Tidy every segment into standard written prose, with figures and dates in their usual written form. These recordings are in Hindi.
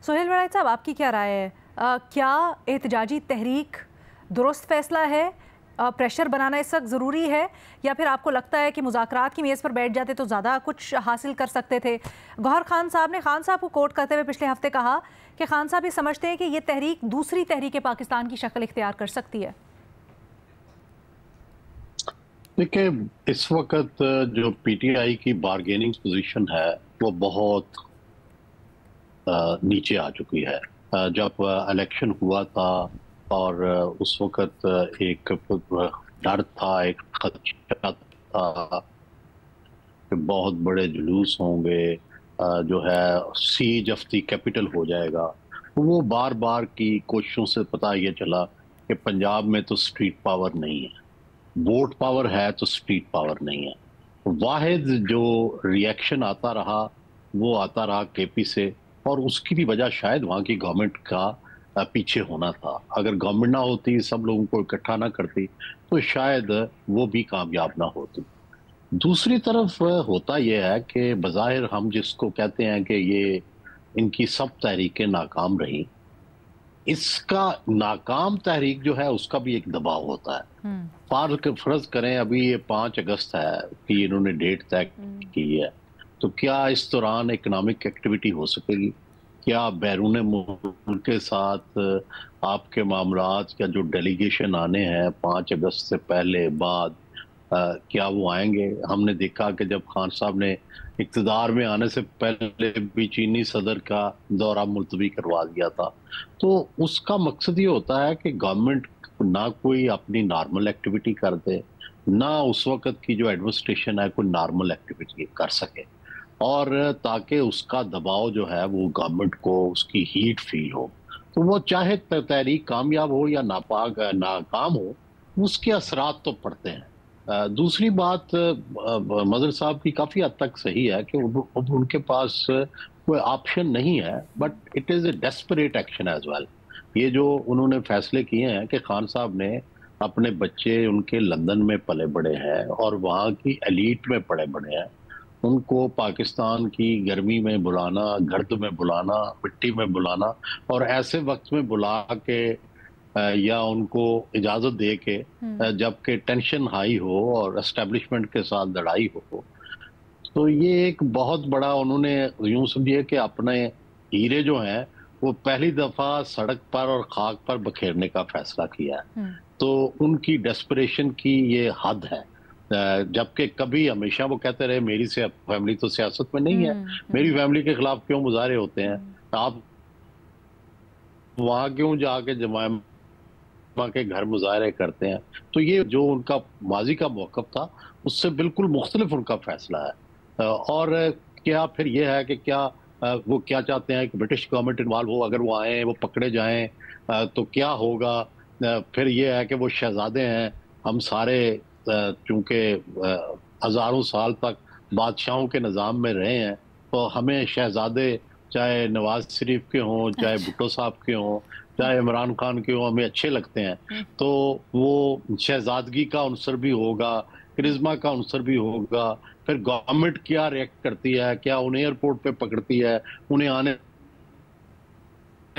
सोहेल वड़ाई साहब, आपकी क्या राय है? क्या एहतजाजी तहरीक दुरुस्त फैसला है? प्रेशर बनाना इस वक्त ज़रूरी है, या फिर आपको लगता है कि मुज़ाकरात की मेज़ पर बैठ जाते तो ज़्यादा कुछ हासिल कर सकते थे? गौहर खान साहब ने खान साहब को कोट करते हुए पिछले हफ्ते कहा कि खान साहब ये समझते हैं कि ये तहरीक दूसरी तहरीक पाकिस्तान की शक्ल इख्तियार कर सकती है। देखिए, इस वक्त जो पीटीआई की बारगेनिंग पोजीशन है वो बहुत नीचे आ चुकी है। जब इलेक्शन हुआ था और उस वक्त एक डर था, एक खदशा था कि बहुत बड़े जुलूस होंगे, जो है सीज ऑफ द कैपिटल हो जाएगा। वो बार बार की कोशिशों से पता ये चला कि पंजाब में तो स्ट्रीट पावर नहीं है, वोट पावर है तो स्ट्रीट पावर नहीं है। वाहिद जो रिएक्शन आता रहा वो आता रहा केपी से, और उसकी भी वजह शायद वहाँ की गवर्नमेंट का पीछे होना था। अगर गवर्नमेंट ना होती, सब लोगों को इकट्ठा ना करती, तो शायद वो भी कामयाब ना होती। दूसरी तरफ होता यह है कि बज़ाहिर हम जिसको कहते हैं कि ये इनकी सब तहरीकें नाकाम रही, इसका नाकाम तहरीक जो है उसका भी एक दबाव होता है। फर्ज करें अभी ये 5 अगस्त है कि इन्होंने डेट तय की है, तो क्या इस दौरान इकोनॉमिक एक्टिविटी हो सकेगी? क्या बैरून मुल्क के साथ आपके मामलात या जो डेलीगेशन आने हैं 5 अगस्त से पहले बाद, क्या वो आएंगे? हमने देखा कि जब खान साहब ने इक़्तिदार में आने से पहले भी चीनी सदर का दौरा मुलतवी करवा दिया था। तो उसका मकसद ये होता है कि गवर्नमेंट ना कोई अपनी नॉर्मल एक्टिविटी कर दे, ना उस वक्त की जो एडमिनिस्ट्रेशन है कोई नॉर्मल एक्टिविटी कर सके, और ताकि उसका दबाव जो है वो गवर्नमेंट को उसकी हीट फील हो। तो वो चाहे तहरीक कामयाब हो या नाकाम हो, उसके असरात तो पड़ते हैं। दूसरी बात, मदर साहब की काफी हद तक सही है कि अब उनके पास कोई ऑप्शन नहीं है, but it is a desperate action as well. ये जो उन्होंने फैसले किए हैं कि खान साहब ने अपने बच्चे उनके लंदन में पले बड़े हैं और वहाँ की एलीट में पले बड़े हैं, उनको पाकिस्तान की गर्मी में बुलाना, गर्द में बुलाना, मिट्टी में बुलाना, और ऐसे वक्त में बुला के या उनको इजाजत दे के जबकि टेंशन हाई हो और एस्टेब्लिशमेंट के साथ लड़ाई हो, तो ये एक बहुत बड़ा उन्होंने यूं समझिए कि अपने हीरे जो हैं वो पहली दफा सड़क पर और खाक पर बखेरने का फैसला किया है। तो उनकी डेस्परेशन की ये हद है। जबकि कभी हमेशा वो कहते रहे मेरी से फैमिली तो सियासत में नहीं है, मेरी फैमिली के खिलाफ क्यों मुजाहरे होते हैं, आप वहां क्यों जाके जमायत के घर मुजाहरे करते हैं। तो ये जो उनका माजी का मौक़िफ़ था उससे बिल्कुल मुख्तलिफ उनका फैसला है। और क्या फिर ये है कि क्या वो क्या चाहते हैं कि ब्रिटिश गवर्नमेंट इन्वॉल्व हो, अगर वो आए वो पकड़े जाएं तो क्या होगा? फिर ये है कि वो शहजादे हैं, हम सारे चूंकि हजारों साल तक बादशाहों के निज़ाम में रहे हैं, तो हमें शहजादे चाहे नवाज शरीफ के हों, चाहे भुट्टो साहब के हों, चाहे इमरान खान के हों, हमें अच्छे लगते हैं। तो वो शहजादगी का अनसर भी होगा, करिश्मा का अनसर भी होगा। फिर गवर्नमेंट क्या रिएक्ट करती है, क्या उन्हें एयरपोर्ट पे पकड़ती है, उन्हें आने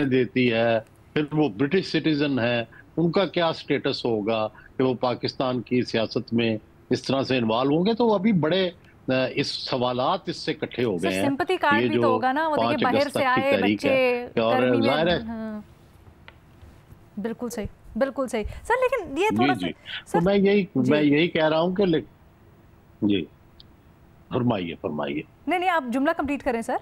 देती है, फिर वो ब्रिटिश सिटीजन है, उनका क्या स्टेटस होगा कि वो पाकिस्तान की सियासत में इस तरह से इन्वॉल्व होंगे। तो अभी बड़े इस सवालात इससे इकट्ठे हो गए हैं। सिंपैथी कार्ड ये भी जो तो होगा ना, वो देखिए 5 बाहर अगस्त से तक की आए तहरीक बच्चे है, और गर्मी जाहिर है। में। हाँ, बिल्कुल सही, बिल्कुल सही सर। लेकिन ये जी थोड़ा सा जी, तो सर। मैं जी यही कह रहा हूँ कि जी, फरमाइए फरमाइए। नहीं नहीं, आप जुमला कंप्लीट करें सर।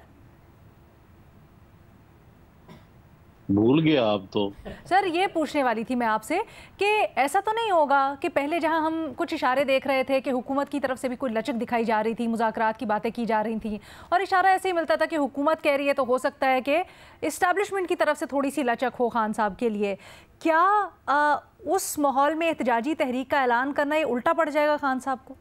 भूल गया आप तो। सर ये पूछने वाली थी मैं आपसे कि ऐसा तो नहीं होगा कि पहले जहां हम कुछ इशारे देख रहे थे कि हुकूमत की तरफ से भी कोई लचक दिखाई जा रही थी, मुज़ाकरात की बातें की जा रही थी, और इशारा ऐसे ही मिलता था कि हुकूमत कह रही है तो हो सकता है कि इस्टेब्लिशमेंट की तरफ से थोड़ी सी लचक हो खान साहब के लिए, क्या उस माहौल में एहतजाजी तहरीक का ऐलान करना ये उल्टा पड़ जाएगा खान साहब को?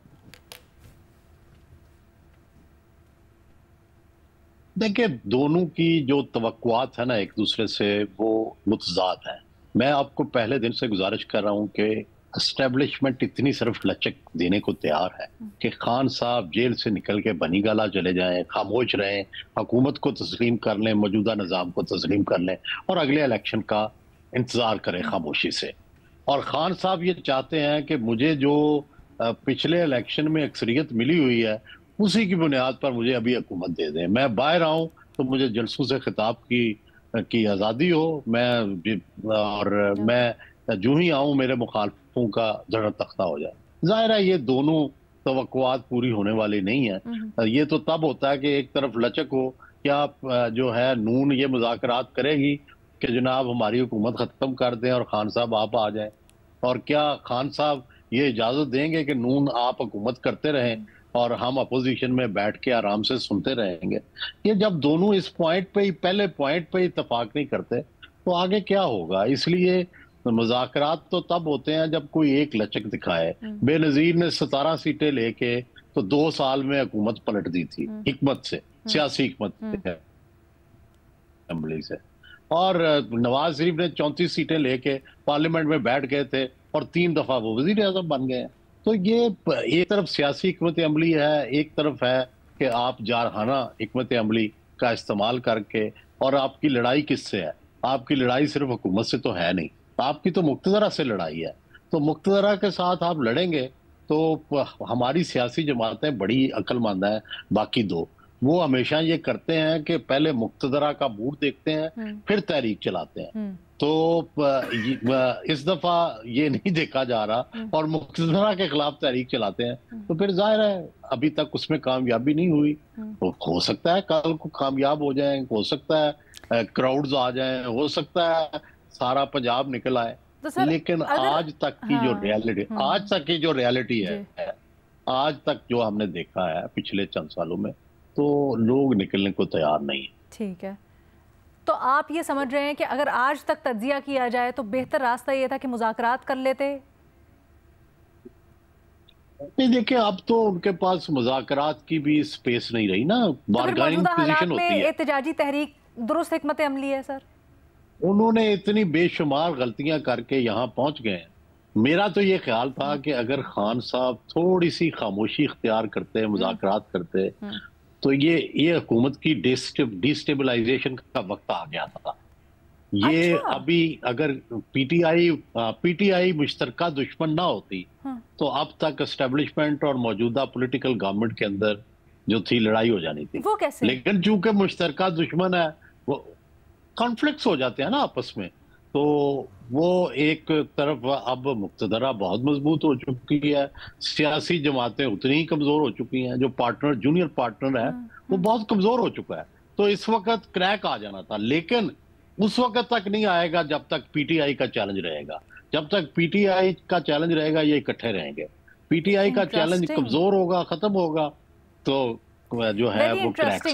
देखिए, दोनों की जो तवक्कुआत है ना एक दूसरे से, वो मुतज़ाद है। मैं आपको पहले दिन से गुजारिश कर रहा हूँ कि एस्टेब्लिशमेंट इतनी सिर्फ लचक देने को तैयार है कि खान साहब जेल से निकल के बनी गाला चले जाएं, खामोश रहें, हुकूमत को तस्लीम कर लें, मौजूदा निज़ाम को तस्लीम कर लें और अगले इलेक्शन का इंतजार करें खामोशी से। और खान साहब ये चाहते हैं कि मुझे जो पिछले इलेक्शन में अक्सरियत मिली हुई है उसी की बुनियाद पर मुझे अभी हुकूमत दे दें। मैं बाहर आऊं तो मुझे जलसों से खिताब की आज़ादी हो, मैं जो ही आऊं मेरे मुखालफों का जड़ तख्ता हो जाए। जाहिर है ये दोनों तवक्कुआत पूरी होने वाली नहीं है। ये तो तब होता है कि एक तरफ लचक हो कि आप जो है नून ये मुज़ाकरात करेगी कि जनाब हमारी हुकूमत ख़त्म कर दें और खान साहब आप आ जाएं, और क्या खान साहब ये इजाज़त देंगे कि नून आप हुकूमत करते रहें और हम अपोजिशन में बैठ के आराम से सुनते रहेंगे? ये जब दोनों इस पॉइंट पे ही, पहले पॉइंट पे इत्तेफाक नहीं करते तो आगे क्या होगा? इसलिए मुज़ाकरात तो तब होते हैं जब कोई एक लचक दिखाए। बेनज़ीर ने 17 सीटें लेके तो 2 साल में हुकूमत पलट दी थी, हिकमत से, सियासी हिकमत से, असेंबली से। और नवाज शरीफ ने 34 सीटें लेके पार्लियामेंट में बैठ गए थे और 3 दफा वो वजीर आज़म बन गए। तो ये एक तरफ सियासी हिकमत अमली है, एक तरफ है कि आप जारहाना हिकमत अमली का इस्तेमाल करके, और आपकी लड़ाई किससे है? आपकी लड़ाई सिर्फ हुकूमत से तो है नहीं, आपकी तो मुक्तदरा से लड़ाई है। तो मुक्तदरा के साथ आप लड़ेंगे तो हमारी सियासी जमातें बड़ी अक्लमंद हैं, बाकी दो वो हमेशा ये करते हैं कि पहले मुक्तदरा का मूड देखते हैं फिर तहरीक चलाते हैं। तो इस दफा ये नहीं देखा जा रहा और मुक्तदरा के खिलाफ तहरीक चलाते हैं, तो फिर जाहिर है अभी तक उसमें कामयाबी नहीं हुई। तो हो सकता है कल को कामयाब हो जाए, हो सकता है क्राउड्स आ जाएं, हो सकता है सारा पंजाब निकल आए। तो लेकिन आज तक की जो रियलिटी, आज तक की जो रियलिटी है, आज तक जो हमने देखा है पिछले चंद सालों में, तो लोग निकलने को तैयार नहीं है। ठीक है, तो आप ये समझ रहे हैं कि अगर आज तक तज्जिया किया जाए तो बेहतर रास्ता ये था कि मुज़ाकरात कर लेते? नहीं, देखिए अब तो उनके पास मुज़ाकरात की भी स्पेस नहीं रही ना, बारगाइनिंग पोजीशन होती है। एहतजाजी तहरीक दुरुस्त हिकमत अमली है सर? उन्होंने इतनी बेशुमार गलतियां करके यहाँ पहुंच गए हैं। मेरा तो ये ख्याल था कि अगर खान साहब थोड़ी सी खामोशी इख्तियार करते, मुज़ाकरात करते, तो ये हुकूमत की डिस्टेबलाइजेशन का वक्त आ गया था। ये अच्छा? अभी अगर पीटीआई मुश्तरका दुश्मन ना होती तो अब तक एस्टेब्लिशमेंट और मौजूदा पॉलिटिकल गवर्नमेंट के अंदर जो थी लड़ाई हो जानी थी। वो कैसे? लेकिन चूंकि मुश्तरका दुश्मन है, वो कॉन्फ्लिक्ट्स हो जाते हैं ना आपस में, तो वो एक तरफ अब मुक्तदरा बहुत मजबूत हो चुकी है, सियासी जमातें उतनी ही कमजोर हो चुकी हैं, जो पार्टनर जूनियर पार्टनर है वो बहुत कमजोर हो चुका है। तो इस वक्त क्रैक आ जाना था, लेकिन उस वक्त तक नहीं आएगा जब तक पीटीआई का चैलेंज रहेगा। जब तक पीटीआई का चैलेंज रहेगा ये इकट्ठे रहेंगे। पीटीआई का चैलेंज कमजोर होगा, खत्म होगा, तो जो है वो क्रैक